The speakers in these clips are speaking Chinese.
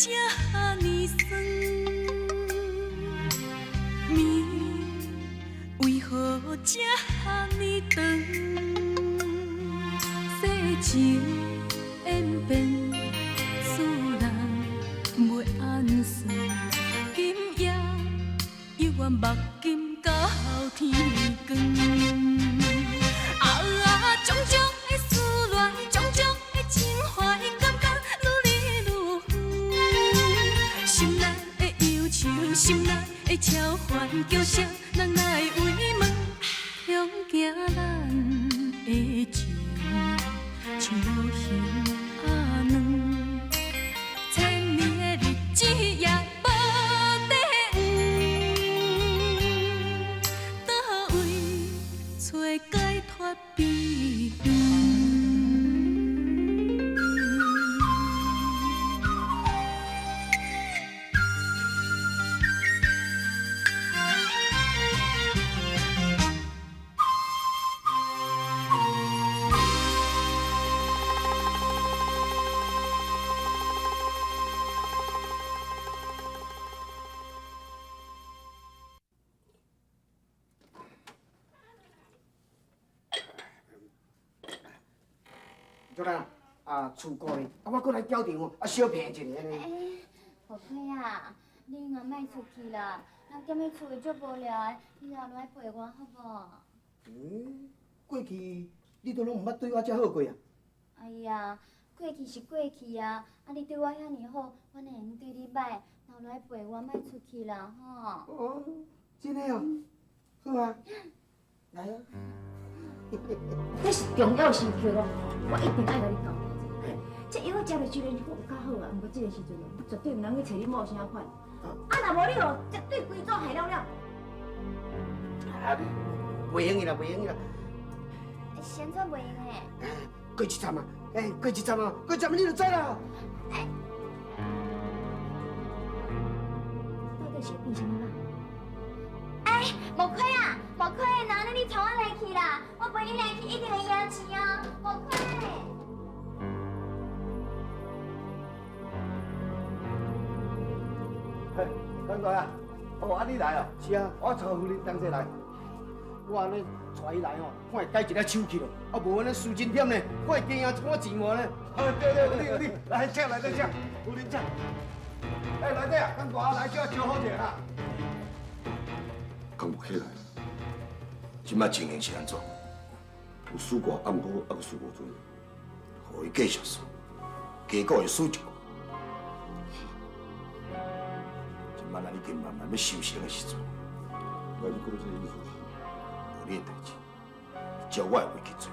这呢酸？面为何这呢长？世情演变，使人袂安顺。今夜犹原目镜到天光。种种的思恋，种种的情怀，感觉愈来愈远。心内的忧愁，心内的超凡，叫声人来慰问，恐惊咱的情像无形仔卵，千年的日子也无地圆，倒位找解脱避远？做啦，厝顾咧，我过来交电话，小骗一下呢。宝贝啊，你若莫出去啦，咱踮咧厝里足无聊的，你后来陪我好无？过去你都拢毋捌对我遮好过啊？哎呀，过去是过去啊，你对我遐尼好，我哪会对你歹？后来陪我莫出去啦，吼。哦，真的哦，好啊，来啊。这是重要时刻咯，我一定爱甲你交代一下。这药食落虽然是有较好啊，不过这个时阵我绝对毋通去找你冒啥款。若无你哦，绝对规组害了了。袂用伊啦，袂用伊啦。先做袂用诶。过一站啊，过一站啊，过一站你就知啦。到底是变啥物啦？无亏啊，无亏的，那你带我来去啦，我陪你来去一定会赢钱哦，无亏。嘿，刚才啊，哦，你来哦？是啊，我曹夫人同齐来。我安尼带伊来吼，看会改一个手气咯，无安尼输真点呢，我会加赢一寡钱无呢。对，有你，来请来这请，夫人请。来这啊，刚大来叫我招好者啦。讲不起来，即摆情形是安怎？有输过暗号，还有输无准，互伊继续输，结果会输一个。即摆咱已经慢慢要收成的时阵，我你讲这意思是？无你的代志，照我的话去做就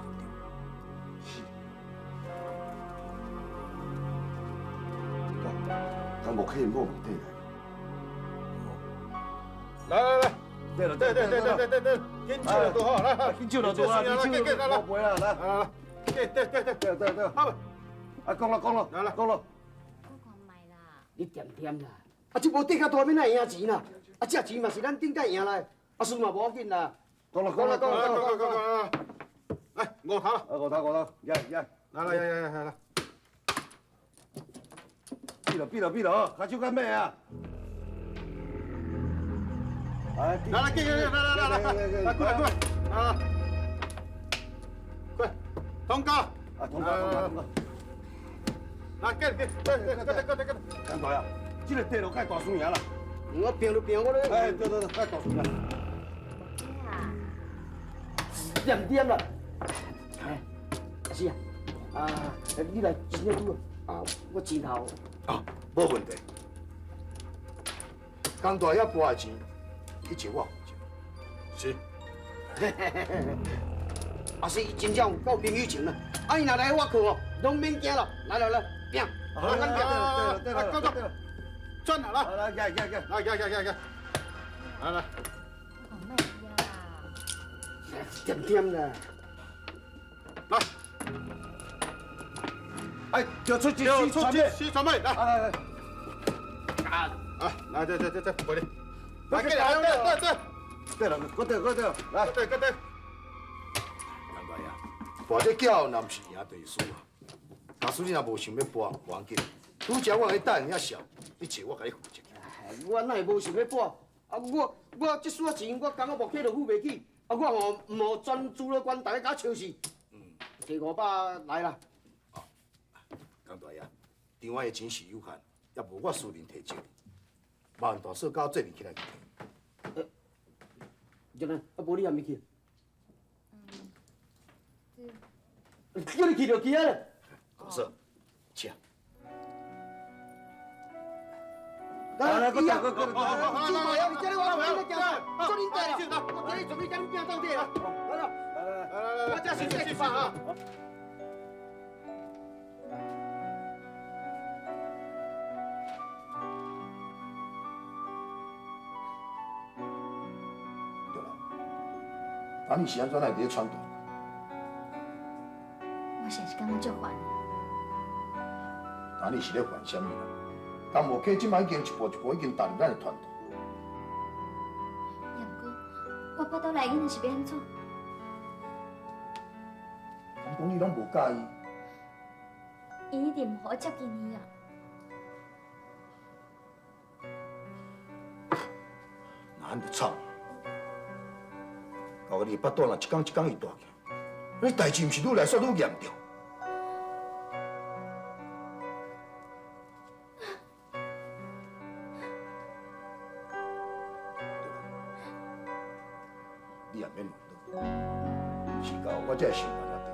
对。刚无客人某问题来，对了，紧手就好，来，紧手就做啊，紧手来，不会啦，来，对，好，讲了，来，讲了。我讲唔啦。你点啦，这无底较大，免哪赢钱啦？这钱嘛是咱顶届赢来，输嘛无要紧啦。讲了，来，5头，五头，来，闭了哦，下手干咩啊？来，来，过来，快，通过，通过。来，给，干大啊，这个地路该大输赢啦。我拼就拼，我咧。对，该大输赢。点啦，是啊，你来钱了拄啊，我钱头。无问题。刚大遐拨的钱，一切我负责。是。是伊真正有够朋友情啦。伊若来我靠哦，拢免惊啦。来，拼，对了，够，转了，来，来，来，我讲莫呀。点啦。来。哎，就出去西传媒，来，来，这，回来，来，给来，对了，我对，来，对，干爸呀，博这叫男是赢地输啊，大叔你若无想要博，无要紧，拄则我去等遐笑，你坐我甲你负责。我哪会无想要搬？啊，我这数钱，我刚刚无起就付袂起。啊，我吼唔好全资了关，大家甲我笑死。摕500来啦。江大爷，场外的钱是有限，也无我私人提借。麻烦大嫂交这边起来去提。然后，啊，无你也咪去。叫你去就去啊！大嫂，请。来，去啊！去大爷，你这里我来来叫，做恁带啦，我这里准备将你拼到底啦。来啦，我这先去饭啊。对啦，当你是安怎来伫咧传道？我现在是感觉足烦。当你是咧烦什么啦？甘无客即摆已经一步一步已经踏入咱的团队。也毋过，我巴肚内囡仔是要安怎？敢讲你拢无介意？伊一定唔好接近伊啊！那安就惨。到你巴肚若一天伊大起，你代志毋是愈来煞愈严重。你也免烦恼，时到我才会想办法对。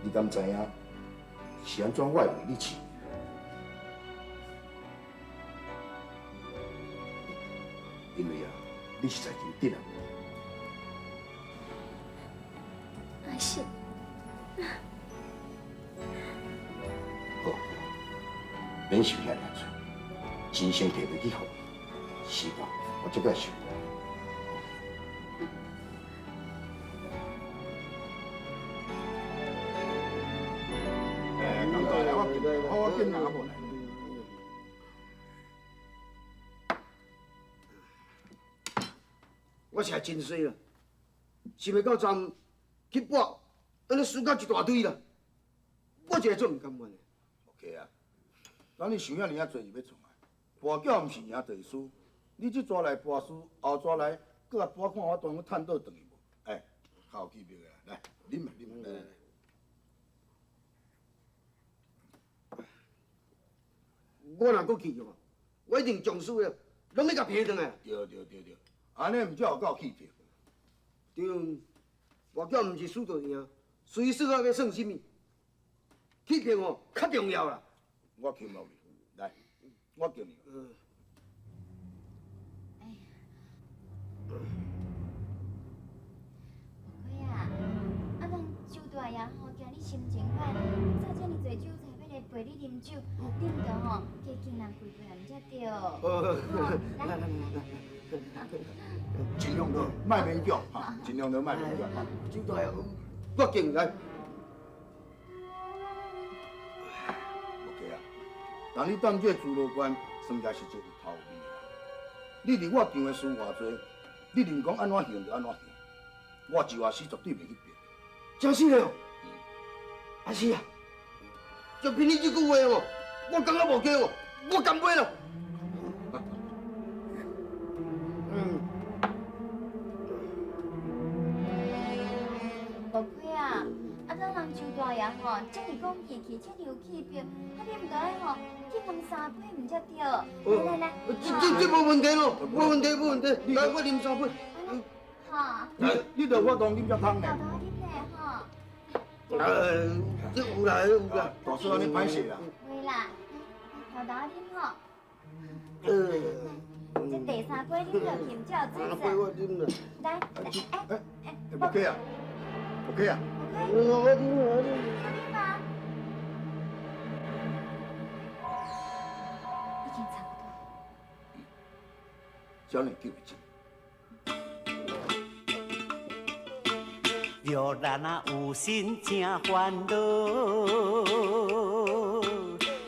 你敢知影是安怎我会为你饲？因为啊，你实在真得啊。还是好，免受遐难处，真心摕袂起互，是吧？我这个想。我紧拿过来。我是真衰啦，想袂到站去搏，安尼输到一大堆啦，我真系做唔甘愿的。OK 啊，当你想遐尔啊多是要创啊？博缴毋是赢就是输，你这抓来博输，后抓来，搁来博看我当我趁倒转去无？哎，较有气魄的啦，来，啉嘛啉嘛，来来来。我若搁去吼，我一定将输了，拢要甲赔转来。对，安尼毋才有够气魄。对，博缴毋是输就赢，随时啊要算什么？气魄吼较重要啦。我求毛你，来，我叫你。亏啊！啊，咱周大爷吼，惊你心情歹，早遮尔多酒菜要来陪你啉酒，啉到吼，加惊人跪陪人才对。尽量都莫勉强哈，尽量都莫勉强哈。周大爷，我敬来。 OK 啊，但你当这猪肉馆，算起是一个头味啦。你伫我场的事偌多，你任讲安怎行就安怎行，我就话是绝对袂去变。真是的哦，阿是啊，就凭你这句话哦，我感觉无过哦，我甘买了。无亏啊！啊，咱人周大爷吼，遮尔讲义气，遮尔有气魄，啊，你唔该吼，去啉3杯唔才对。来，这无问题咯，无问题，来，我啉3杯。哈，你着我当啉只汤呢。豆豆啉嘞吼。这有啦，有啦。大叔安尼歹势啦。会啦，豆豆啉吼。这第3杯啉着甜椒3子杯我啉啦。来，OK 啊，OK 啊。我啉。啉吧。已经差不多。少年救袂进。若咱啊有心正烦恼，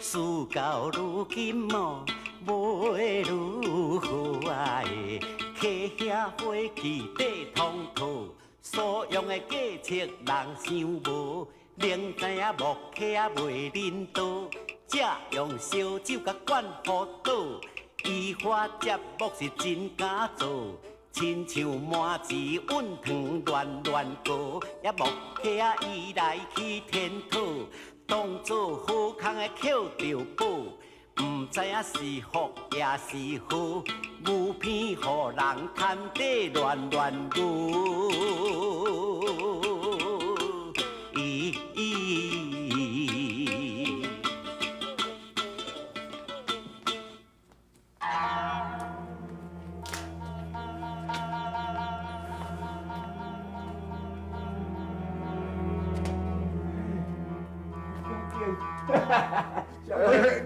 事到如今哦，无会如何啊的，客遐火气地通透，所用的价钱人想无，明知影木客啊袂恁多，只用烧酒甲灌糊倒，伊花接木是真敢做。亲像满枝温汤乱乱过，也木客啊伊来去天讨，当作好康的捡着宝，唔知影是福也是祸，牛片互人牵底乱乱过。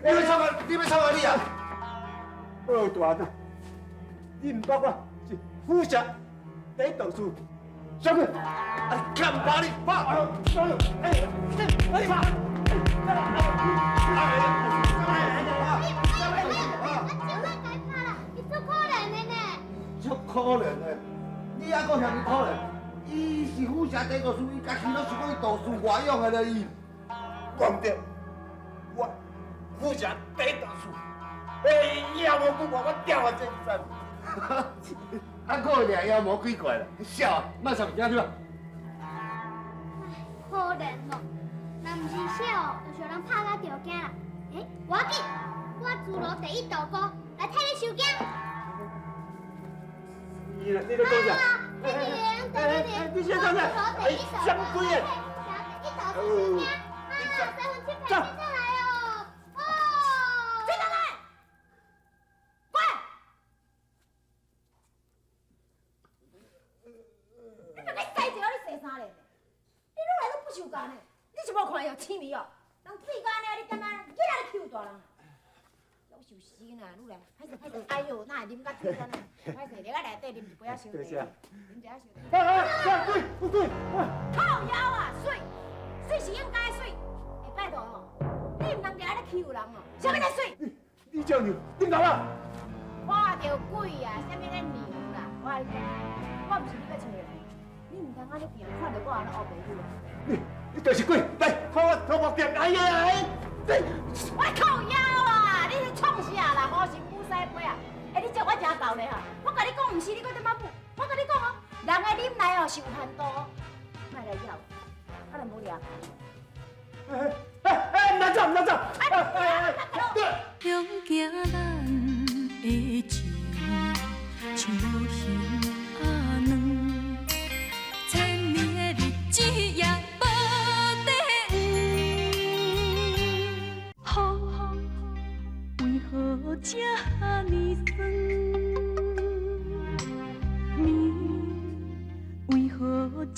你要创啊？你要创啊你啊？二大的，你唔捌我是副社第一道数，上去，看把你怕！上去，哎，怕！足可怜的，你还讲遐尼可怜？伊是副社第一道书，伊家己拢想讲伊道书外用的咧伊。我唔对，我副社第一道数，妖魔鬼怪我吊啊真身。啊，可怜妖魔鬼怪啦，笑啊，卖上物件去吧。可怜咯，若唔是小，就像人拍甲着惊啦。我要紧，我自罗第一道歌来替你收惊。你在讲啥？你先上来，什么鬼啊？走，来哦！哦，追上来，快！你别个塞着你洗衫咧，你愈来愈不受干呢。你是无看伊有青味哦？人对干呢，你干嘛？你来去大人。老受死呐！愈来，歹势，哎呦，哪会啉甲醉干呢？歹势，你个内底啉一杯仔烧茶，啉一下烧茶。对，靠腰啊，水，水是应该的水。拜托哦，你唔通定喺咧欺负人哦，啥物咧水？你叫牛，你搞啊？看到鬼啊，啥物咧牛啦？我跟你讲，我唔是你要找的，你唔通安尼定看到我安尼黑白虎啊！你就是鬼，来，看我变哎呀！我靠腰啊！你是创啥啦？好心不使杯啊！你这我真够咧哈！我甲你讲，唔是你搁点仔补，我甲你讲哦，人的忍耐哦是有限度哦，莫来要，啊就无聊。拿走！向行咱的情，像无形阿软，千年的日子也无得雨，为何这呢酸？面为何这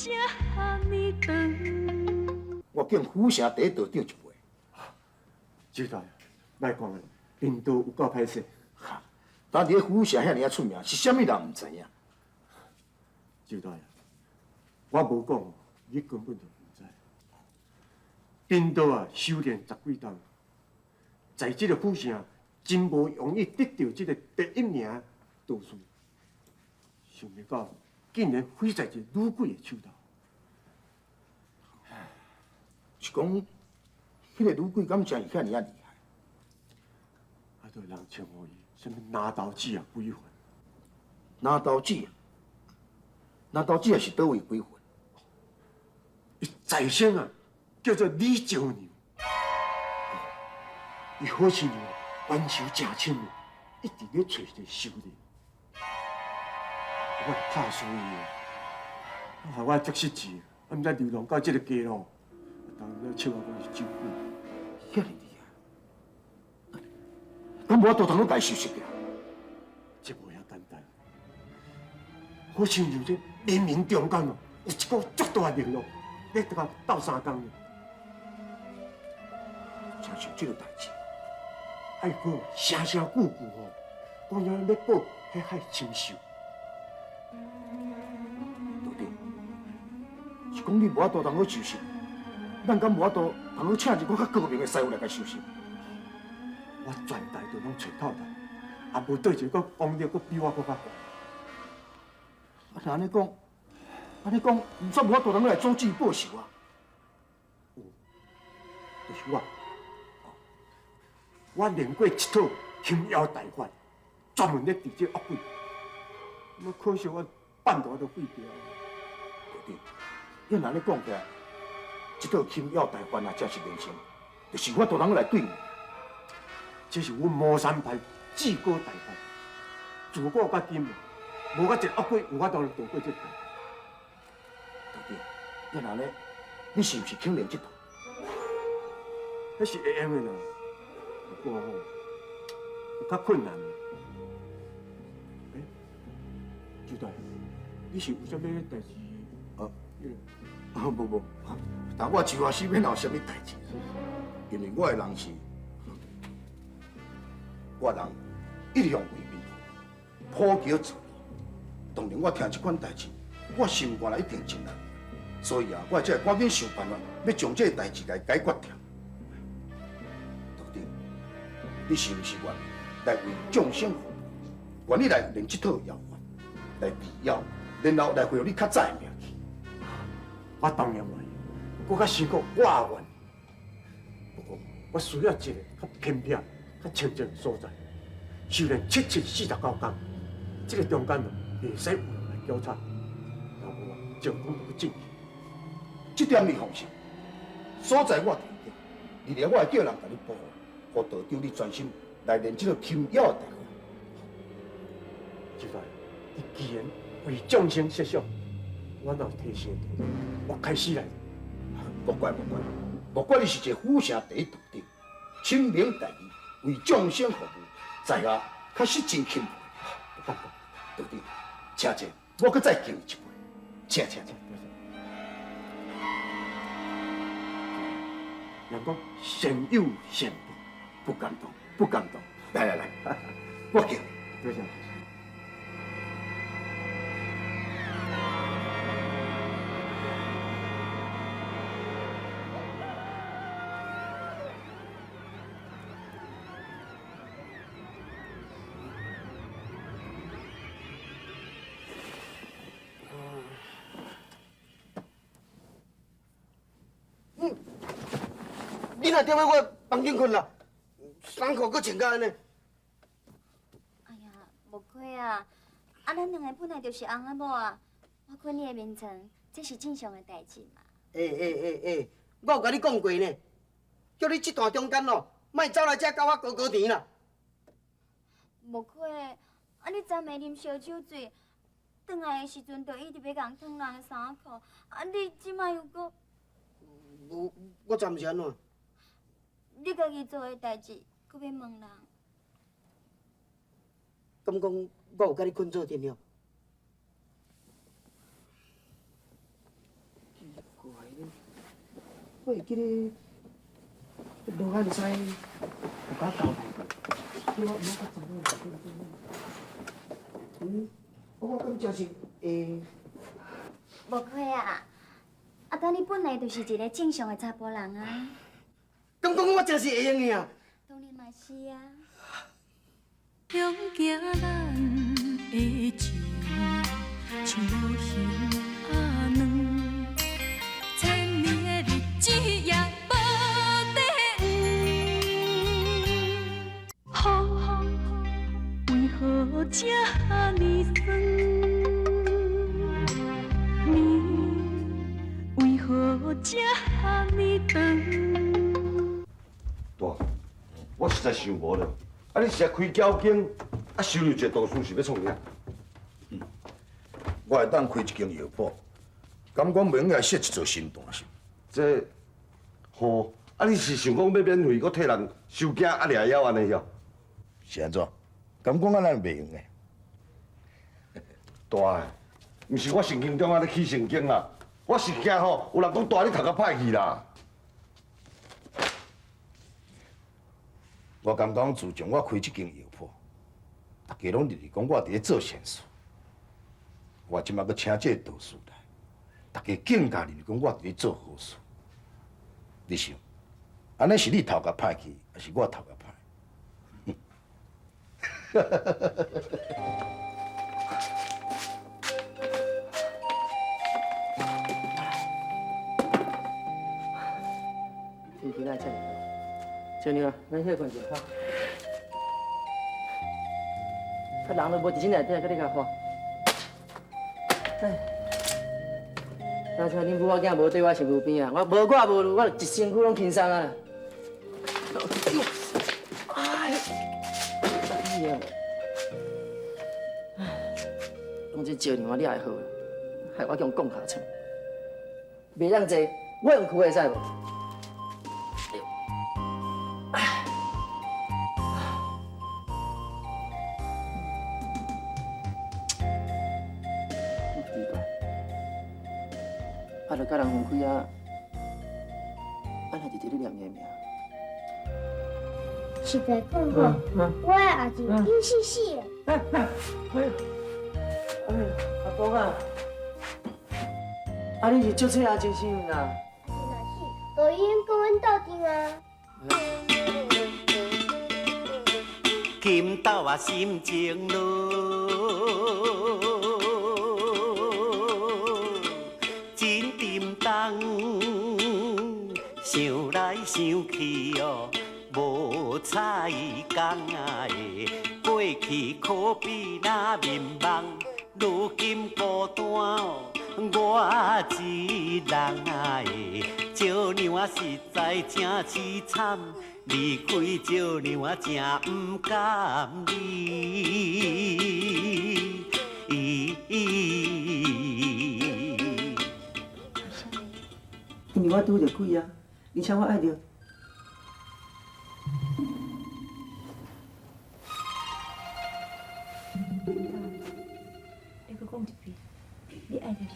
呢长？我敬副社第一道长一杯。知道，莫讲了，领导有够歹势。哈，当伫副社遐尼啊出名，是啥物人唔知影？知道呀，我无讲，你根本就唔知。领导啊，修炼10几冬，在这个副社真无容易得到这个第一名导师，想袂到竟然毁在这女鬼的手头。是讲，迄个女鬼敢真是遐尼啊厉害？啊，都人称呼伊什么拿刀子啊鬼魂。拿刀子啊，拿刀子啊是倒位鬼魂？伊在先啊，叫做李九娘。伊好像冤仇真深，一直咧找着修炼。我拍死伊，害我足失志，啊，毋知流浪到这个街路。当然，笑我讲是酒鬼，遐尼厉害，敢无都通去家收拾了？这无遐简单。好像就这冥冥中间哦，有一股足大的力量，咧甲我斗相共呢。真像这个代志，爱个声声句句哦，讲要要报迄海亲仇。对对，是讲你无法度通去收拾。咱敢无法度通去请一个较高明的师傅来甲收拾？我全台都拢找透了，也无对一个功力，佫比我佫较悬。安尼讲，煞无法度通来阻止报仇啊！就是我练过一套轻妖大法，专门咧治这恶鬼。可惜我半途就废掉。徒弟，你若咧讲起来，这套轻妖大法啊，才是练成，就是我度通来对付。这是阮魔山派至高大法，自古到今，无甲一个恶鬼有法度渡过这关。徒弟，你若咧，你是不是肯练这套？迄是会用的啦，不过有较困难。周大，你是有啥物代志？无，但我计划死免有啥物代志，因为我的人是，我人一向为民，普求自利。当然，我听这款代志，我心肝内一定真难。所以啊，我才会赶紧想办法，要将这个代志来解决掉。徒弟，你是不是愿来为众生服务？愿意来练这套妖法，来治妖，然后来恢复你较早的名气？我当然愿意，我较想讲我也愿意。不过我需要一个较偏僻、较清静的所在，修炼749天，这个中间袂使有人来纠缠，若无啊，情况就去进去。这点你放心，所在我定定，日日我会叫人甲你保护，互道长你专心来练这个轻妖的大法。就在你既然为众生设想，我若有提醒你，我开始来。莫怪，莫怪你是一个府城第一道长，清明大义，为众生服务，在下确实真钦佩。不敢道长，请坐，我搁再敬你一杯，请。人讲善有善报，不敢当。来，我敬你。多谢。你若踮喺我房间困啦，衫裤搁穿甲安尼。哎呀，无亏啊！咱两个本来就是翁仔某啊，我看你的眠床，这是正常的代志嘛。我有甲你讲过呢，叫你这段中间咯，莫走来遮甲我高甜啦。无亏，你昨暝啉烧酒醉，转来的时阵就一直要共脱咱的衫裤，你即摆又搁……我昨毋是安怎？你家己做的代志，搁要问人？敢讲我有甲你困做阵了？奇怪呢，我会记得罗汉西有甲交代过，叫我莫甲查某我感觉是会。无亏啊！当你本来就是一个正常的查甫人啊。敢讲我真是会用的啊？当然嘛是啊。向行咱的情，像无形阿软，千年的日子也无得远。雨为何这呢酸？暝为何这呢长？我实在想无了，你实在开交间，收入一个道士是要创啥？我会当开一间药铺，敢讲袂用来设一座新大是？这，你是想讲要免费搁替人收惊掠妖安尼哟？是安怎？敢讲咱袂用诶？大个，毋是我神经中咧起神经啦，我是惊有人讲大你读较歹去啦。我敢讲，自从我开这间药铺，大家拢直直讲我伫咧做善事。我即马搁请这个道士来，大家更加认为讲我伫咧做好事。你想，安尼是你头壳歹去，还是我头壳歹？天气哪遮尔热？小妞啊，咱歇困者哈。啊，人都无一身内底，搁你甲看。哎，当初恁母仔囝无对我身躯边啊，我无我无路，我一身躯拢轻松啊。哎呀！拢这招让你还好，害我用讲下床。袂当坐，我用躯会使无？啊，著甲人分开啊，安尼直直咧念伊的名。实在讲好，我的阿舅已死死的。阿公啊，啊你是足岁阿真死运啊？阿舅若死，就已经跟阮斗阵啊。金斗啊，心情落，真沉重，想来想去哦，无彩工啊的，过去可比那面梦，如今孤单哦，我一人啊的，少娘啊实在真凄惨。离开少娘啊，真不甘离。因为我拄着鬼啊，而且我爱着。你搁讲一遍，你爱着啥？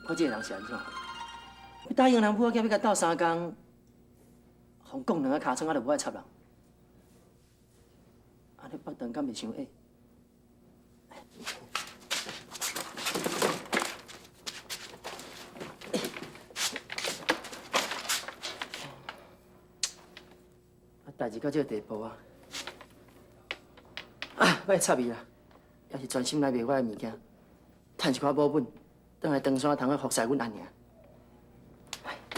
我这个人是安怎？你答应人母仔囝要甲斗3工，互讲2个尻川，我就无爱插人。安尼北顿敢袂伤矮？代志到这个地步啊！我会插伊啦，也是专心来卖我的物件，趁一寡保本，等来长山通去服侍阮阿娘。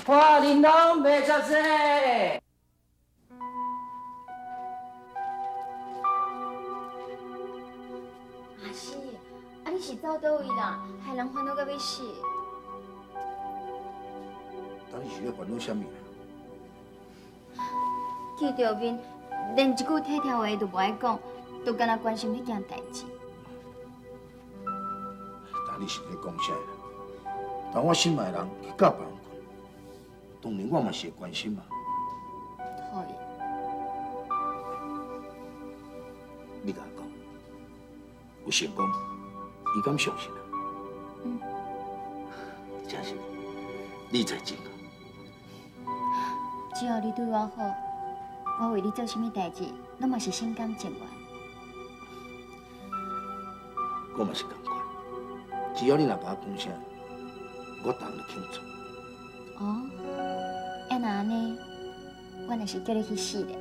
花玲珑卖10岁。阿是，啊你是走倒位啦？害人烦恼到要死。但你是咧烦恼啥物啊？见着面，连一句体贴话都无爱讲，都干那关心迄件代志。但你是咧讲啥啦？当我心爱的人去甲别人困，当然我嘛是会关心嘛。讨厌。你甲我讲，有成功，伊敢相信啊？嗯。真是，你才真好。只要你对我好，我为你做啥物代志，拢嘛是心甘情愿。我嘛是同款，只要你若甲我讲啥，我当你庆祝。哦，要那安尼，我若是叫你去死咧。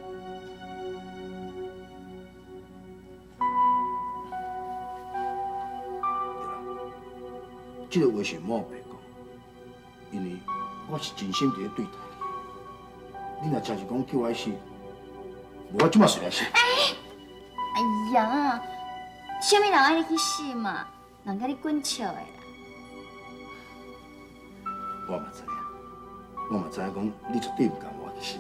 这个话是莫白讲，因为我是真心伫咧对待你。你若真是讲叫我死，我即马随来死。哎呀，啥物人爱你去死嘛？人甲你滚笑的啦。我嘛知影，我嘛知影讲你绝对唔甘我去死。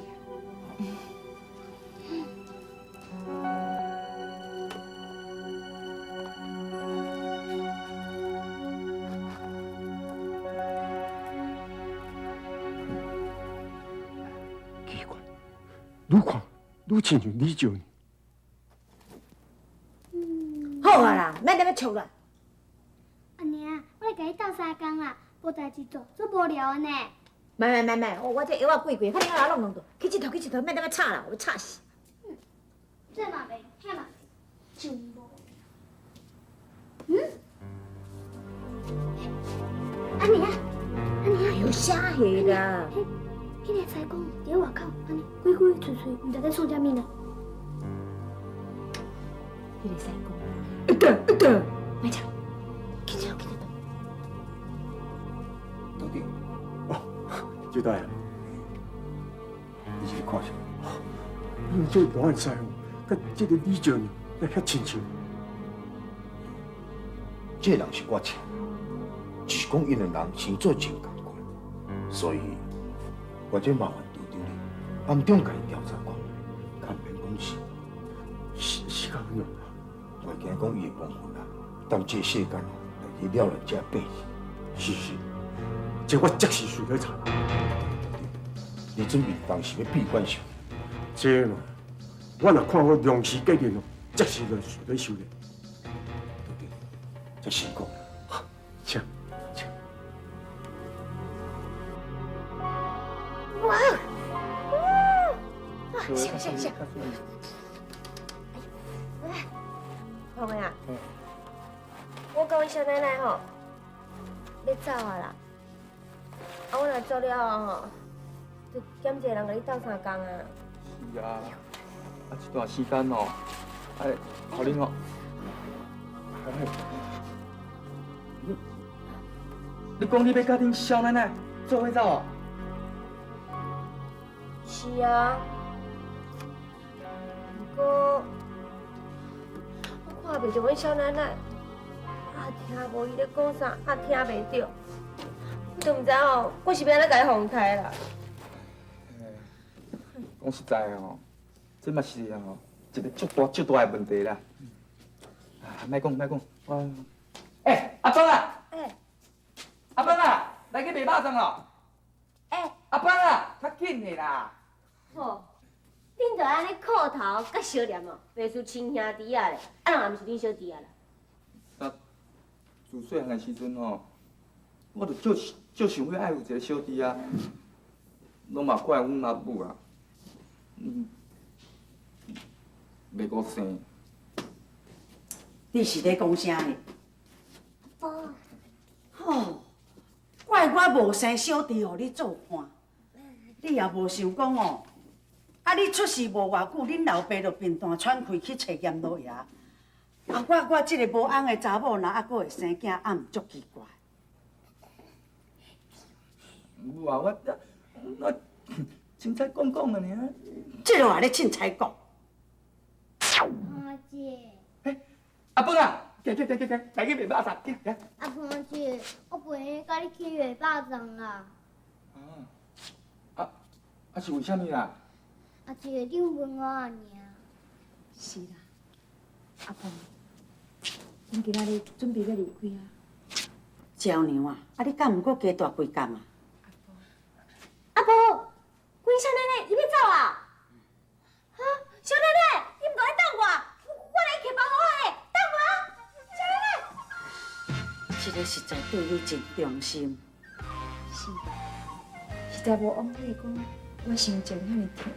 奇怪，愈看愈亲像李少年。好啊啦，免在要吵啦。阿娘，我来甲你斗3工啦，无代志做，做无聊的呢。买，我这药啊贵，快点来弄去佚佗，免在要吵啦，我要吵死。这嘛袂，迄嘛袂，真无聊。阿娘，哎呦，啥戏啦？迄个西公伫外口，安尼鬼鬼祟祟，毋知在创啥物呢？迄个西公，一个，卖唱，紧张紧张。到底周大爷，你是咧看啥？你做大汉师傅，甲这个李将那遐亲像。这人是我请，只是讲因两人星座真共款，所以我这麻烦拄着你，暗中甲伊调查看，看免讲是是咁样。我惊讲伊会帮分啊，当这世间哦，来去了人家百姓。是，这我确实需要查。你准备当时要闭关上？这嘛，我若看我良师结练哦，确实就需要修炼。这辛苦。请，请。哇！下。红妹啊，我甲阮小奶奶吼要走啊啦，我若走了吼，就减一个人甲你斗相共啊。是啊，一段时间哦，互恁哦。你讲你要甲恁小奶奶做伙走哦？是啊，不过我看袂着阮小奶奶，听无伊咧讲啥，听袂着，我都毋知吼，我是要安怎甲伊防刣啦。讲实在的吼，这嘛是吼一个足大的问题啦。莫讲，我。阿芬啊！阿芬啊，来去卖肉粽咯！阿芬啊，较紧的啦！吼，恁就安尼靠头甲小念哦，袂输亲兄弟啊咧，人也毋是恁小弟啊啦。自细汉的时阵吼，我就想要爱有一个小弟啊，拢嘛怪阮阿母啊，袂顾生。你是咧讲啥呢？哦，吼，怪我无生小弟互你做伴，你也无想讲哦。啊，你出世无偌久，恁老爸就便当喘气去找阎罗爷。啊，我这个无翁的查某，若还佫会生囝，啊，毋足奇怪。母啊，我凊彩讲讲的尔。这落也咧凊彩讲。阿姐，阿芬啊，行，来去卖肉粽，行。阿芳姐，我陪你甲你去卖肉粽啦。是为虾米啦？阿姐，你问我尔。是啦，阿婆，恁今仔日准备要离开啊？招娘啊，你敢毋过加大几工啊？阿婆，阮小奶奶伊要走啊？哈，小奶奶，你毋该等我，我来去包好诶，等我，小奶奶。这个实在对你真忠心。是，实在无枉费讲，我心情遐尼痛，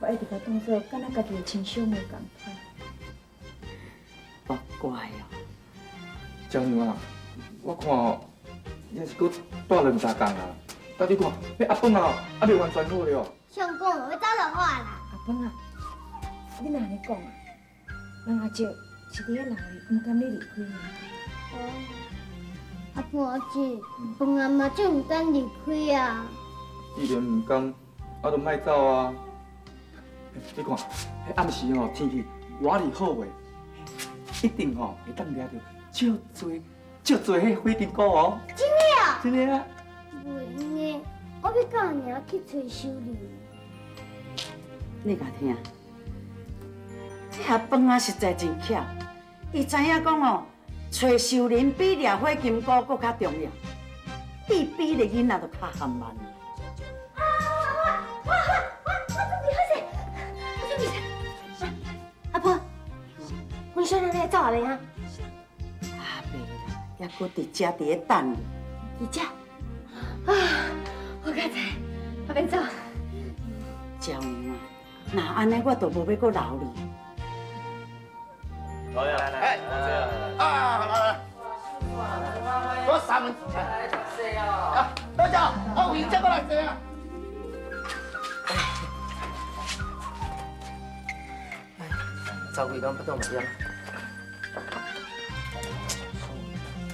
我一直甲当作敢若家己的亲小妹共款。莫怪哦。招娘啊，我看哦，也是搁带2、3工啊。但你看，迄阿芬啊，还未完全好了。上讲我要走就好啊啦。阿芬啊，你哪安尼讲啊？咱阿姐是伫咧闹你，毋甘你离开呢。阿婆姐，饭阿嘛真毋敢离开啊。既然毋甘，啊，就莫走啊。你看，迄暗时吼天气偌尔好诶，一定吼会当掠到足多迄火金菇哦。真的啊？真的啊。袂呢，我要到娘去找修理。你甲听，这阿芳啊实在真巧，伊知影讲哦，找秀林比掠火金菇搁较重要，比个囡仔就较含慢。阿婆，阮小奶奶走啊咧哈？啊，袂啦，还搁伫遮伫咧等你。伫遮？啊，我刚才我要走。招娘啊，那安尼我就无要搁留你。来，我3文。啊，多少？我有这个来坐啊。走几工不倒嘛厌。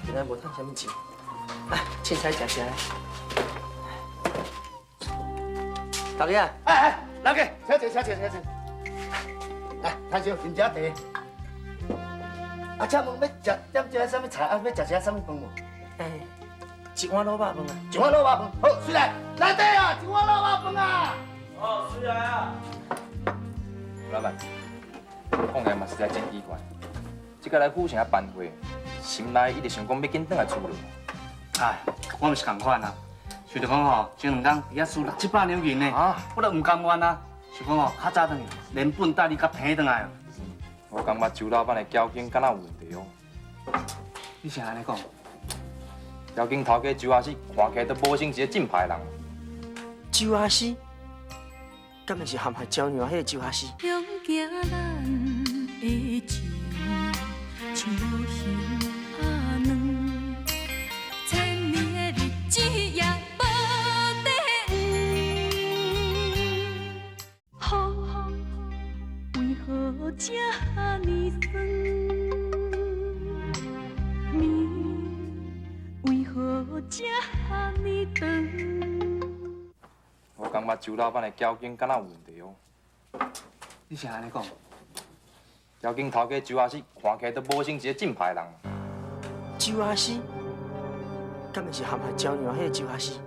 今仔无趁啥物钱，来，凊彩食食。大爷，老哥，请坐，请坐，请坐。来，摊烧人家茶。啊，请问要食点这啥物菜？啊，要食些啥物饭无？一碗卤肉饭啊。一碗卤肉饭，好，水来，来底啊，一碗卤肉饭啊。哦，水来啊！老板，讲来嘛实在真奇怪，即个来府城办会，心内一直想讲要紧转来厝咯。哎，我嘛是共款啊。想着讲吼，前2天伫遐输600-700两银呢，我都唔甘愿啊。想讲吼，较早转去，连本带利甲平转来。我感觉周老板的交警敢若有问题哦。你是安尼讲？交警头家周阿四看起来都无像一个正派人。周阿四，敢会是陷害鸟娘迄个周阿四？向行咱的情，像无形阿软，千年的日子也无地黄。雨，为何这呢酸？暝，为何这呢长？我感觉周老板的交警敢若有问题哦。你是安尼讲？交警头家周阿四看起来都无像一个正派人。周阿四，敢会是陷害鸟娘迄个周阿四？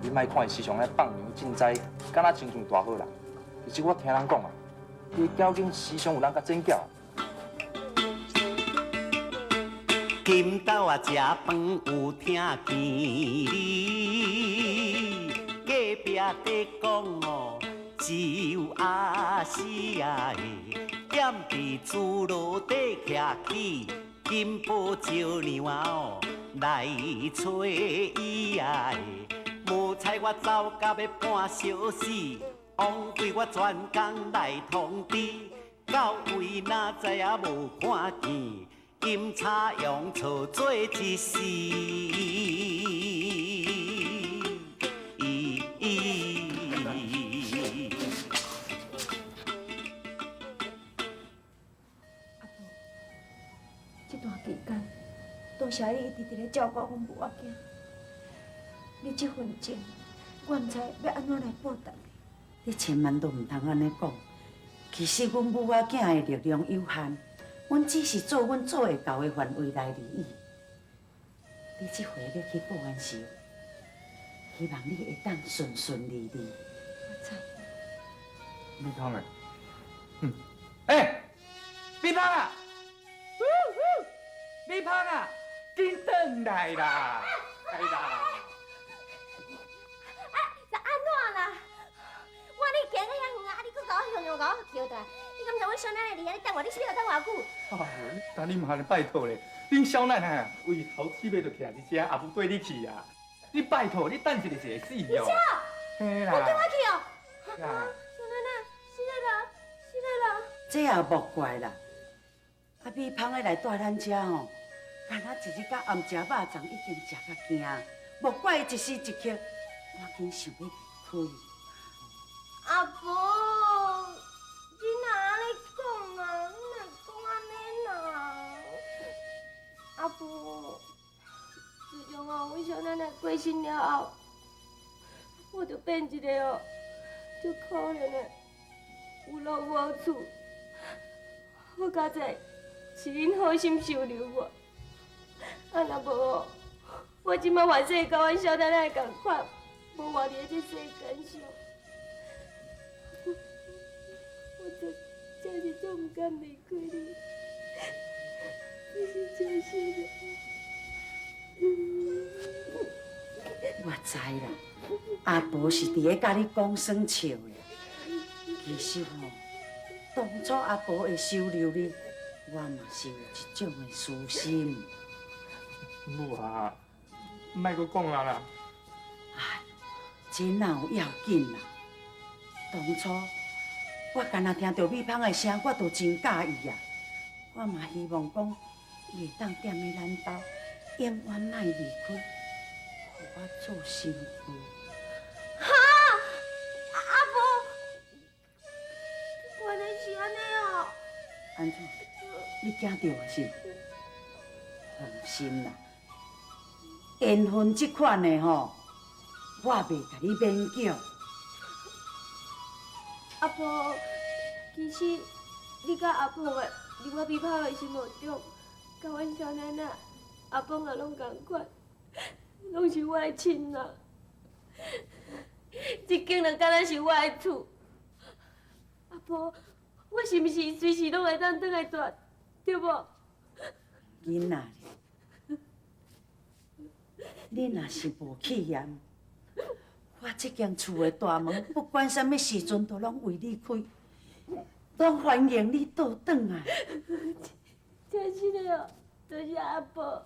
你莫看伊时常咧放牛进栽，敢若亲像大好人。其实我听人讲啊，伊交警时常有人甲整搅。今昼啊，食饭有听见你，隔壁在讲哦，周阿四啊踮伫厝路底徛起，金宝招娘哦来找伊啊无采我走到要半小时，枉费我全工来通知，到位哪知影无看见。阴差阳错做一世，这段期间，多谢你一直伫咧照顾阮母仔囝。你这份情，我毋知要安怎来报答你。你千万都唔通安尼讲。其实阮母仔囝的力量有限。阮只是做阮做会到的范围来而已。你这回要去报案时，希望你会当顺顺利利。我知。米芳啊，米芳啊，米芳啊，紧转来啦！哎啦！是安怎啦？我你行到遐远啊，你佫甲我向甲我叫倒来。你敢知阮小奶奶伫遐？你等我，你是要等偌久？但你嘛拜托咧，恁小奶奶啊，为头起码就徛伫遮，也不对你去啊。你拜托，你等一下就会死哦。嘿啦。我跟我去哦。呀。小奶奶，死了，死了。这也莫怪啦。啊，米芳的来带咱遮吼，干那一日到暗食肉粽已经食甲惊，莫怪伊一时一刻，赶紧想要离开。阿婆。你哪安尼讲啊？你哪讲安尼啦？阿婆，自从阮小奶奶过身了后，我就变一个足可怜的有老无厝。好佳哉是恁好心收留我，若无我即摆原世甲阮小奶奶共款，无活伫这世间上。真是做唔甘离开你，你是真心的。我知啦，阿婆是伫咧甲你讲算笑的。其实吼，当初阿婆会收留你，我嘛是有一种的私心。母啊，莫阁讲啦！哎，这哪有要紧啦？当初。我干那听到米芳的声，我就真介意啊！我嘛希望讲，伊会当踮咧咱兜，永远莫离开，互我做媳妇。哈！阿婆，我的心安怎？你惊到啊是？放心啦，缘分这款的吼，我袂甲你勉强。阿婆，其实你甲阿婆的离我比跑的是无中，甲阮小奶奶、阿婆也拢共款，拢是我的亲人。这间就敢若是我的厝。阿婆，我是毋是随时拢会当转来住，对无？囡仔，你若是无气焰，我这间厝的大门，不管什么时阵，都拢为你开，拢欢迎你倒转来。真是的哦，多谢阿婆。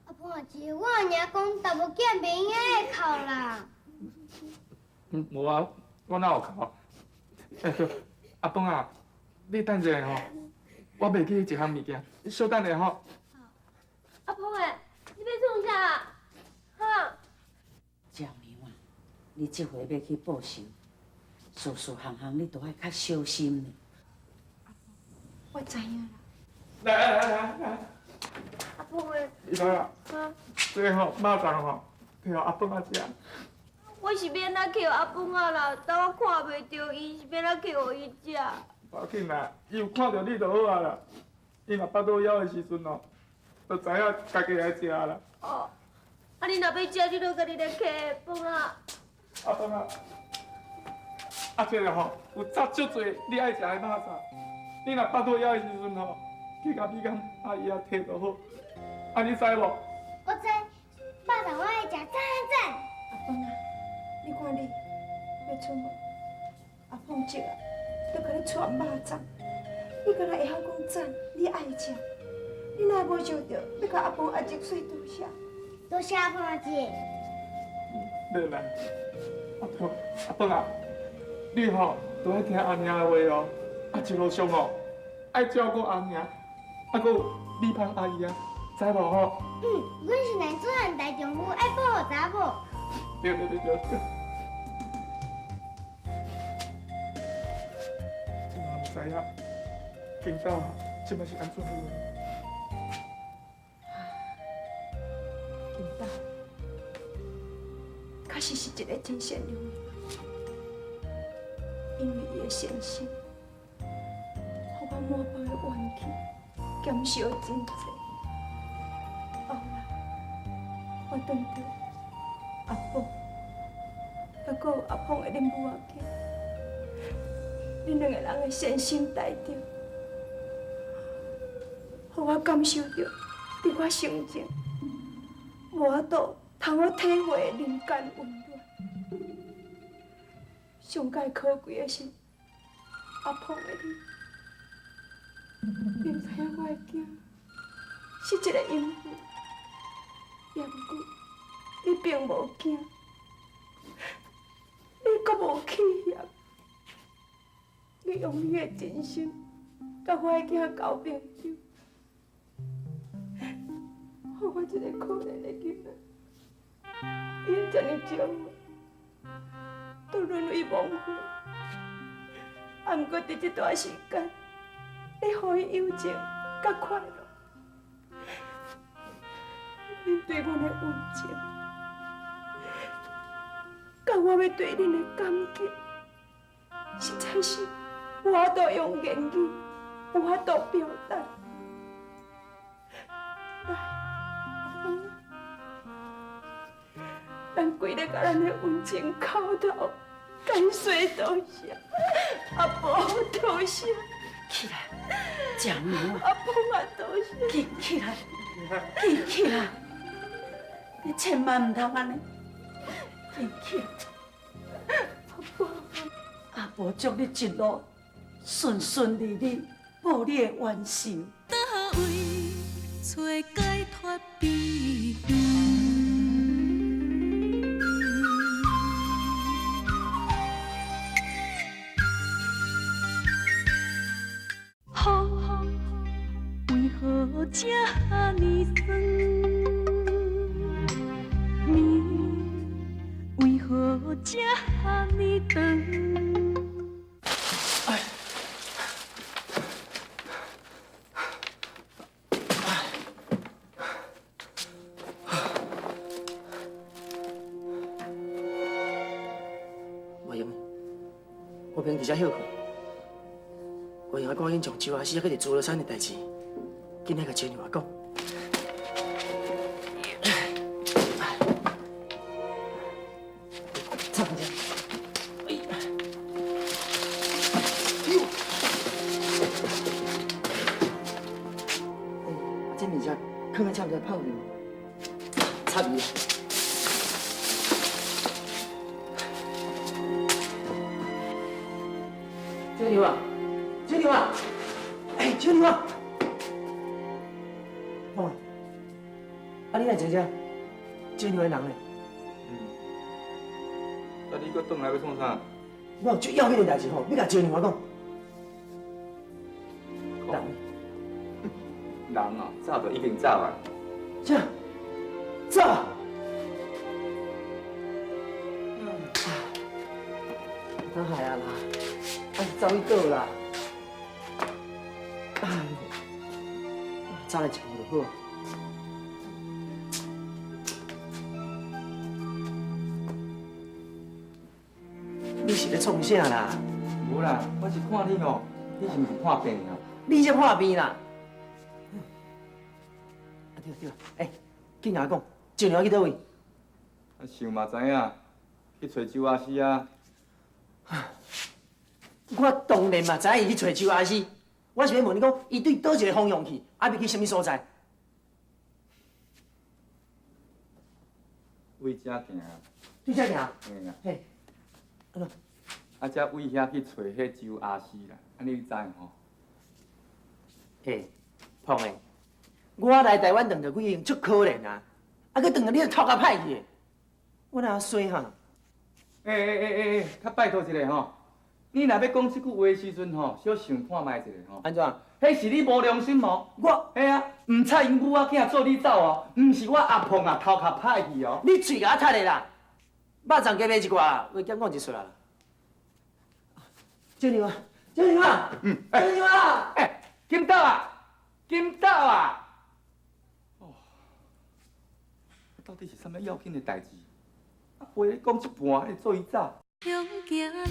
阿婆阿姐，我阿娘讲，达无见面应该会哭啦。无啊，我哪有哭？阿峰啊，你等一下吼，我卖去一项物件，你稍等下吼。阿婆诶，你要创啥啊？哈？赵苗啊，你这回要去报仇，事事项项你都要较小心咧。我知影啦。来，阿婆诶，伊来啊，哈？这个吼肉粽吼，摕互阿峰啊食。我是要哪去阿婆啊啦？但我看袂到伊，是要哪去互伊食？无要紧啦，伊有看到你就好啊啦。伊若巴肚枵的时阵哦，就知影家己来食啦。哦，啊你若要食，你就家己来摕饭啊。阿峰啊，这个吼有杂足多你爱食的肉粽，你若巴肚枵的时阵吼，去甲米干阿姨啊摕就好。啊，你知无？我知，肉粽我爱食，赞。阿凤啊，你看你要出门，阿凤姐啊，都甲你传肉粽，你敢若会晓讲赞，你爱食，你哪会无想到要甲阿凤阿姐说多谢？多谢阿婆阿姐。对啦，阿凤啊，你吼都爱听阿娘的话哦，啊一路上哦爱照顾阿娘，啊搁有米芳阿姨啊，知无吼？阮是男主人大丈夫，爱保护查某。对。我唔知影，见到即摆是安怎样？金宝，确实是一个真善良的人，因为伊的善心，互我满腹的怨气减少真多。后来，我当着阿婆，还佫有阿凤的恁母仔囝，恁两个人的善心大德，互我感受到，伫我心情无法度通我体会的人间温暖。上界可贵的是阿凤的你，你知影我的囝是一个淫妇，也毋过你并无惊，你阁无气嫌，你用你的真心甲我的囝交朋友，互我一个可怜的囡仔，因这么将我，都沦为亡夫。啊，毋过伫这段时间，你予伊有情甲快乐，恁对阮的温情，甲我要对恁的感激，实在是无法度用言语，无法度表达。来，阿凤啊，咱规日甲咱的温情口头感谢多谢，阿婆多谢，起来，赵苗啊，阿凤啊多谢，起来，起来，你千万唔通安尼，起来。阿婆，阿婆祝你一路顺顺利利，报你的冤仇。倒位找解脱避远。雨为何这呢酸？暝为何这呢长？哎我平伫遮休困。我应该赶紧将周阿师搁伫朱罗山的代志，紧来甲周娘讲。擦一下。这物件放在差不多泡面，擦伊。周牛啊，周牛啊，哎，周牛啊，好啊，啊你来坐遮，周牛的人咧。啊，你搁转来要创啥？我有最要紧的代志吼，要甲周牛讲。人啊，早就已经走啊。这，走。当海啊啦，哎，走去倒啦。哎，早来一步就好。你是咧创啥啦？无啦，我是看你哦，你是毋是破病啊？你才破病啦！对对，哎，紧甲我讲，周娘去倒位？啊，想嘛知影，去找周阿师啊。我当然嘛知影伊去找周阿师，我是要问你讲，伊对倒一个方向去，还要去什么所在？为遮行。对遮行？嘿啊。嘿，安怎？啊，才为遐去找迄周阿师啦，安尼你知吼？嘿，胖诶，我来台湾等着几年，足可怜啊！啊，佮等着你头壳歹去，我哪衰哈？较拜托一下吼，你若要讲即句话的时阵吼，小想看卖一下吼。安怎？迄是你无良心哦！我，嘿啊，唔插因母仔囝做你走哦，唔是我阿胖啊头壳歹去哦。你嘴甲我踢的啦！肉粽加买一寡，话减讲一撮啦。周娘啊，周娘啊，周娘啊！哎，金豆啊，金豆啊！哦，到底是啥物要紧的代志？啊，话你讲一半，还做伊走。向行咱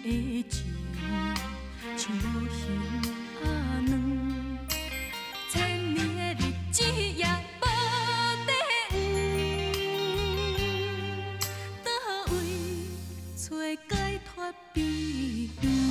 的情，像无形啊软，千年的日子也无地黄，倒位找解脱避远？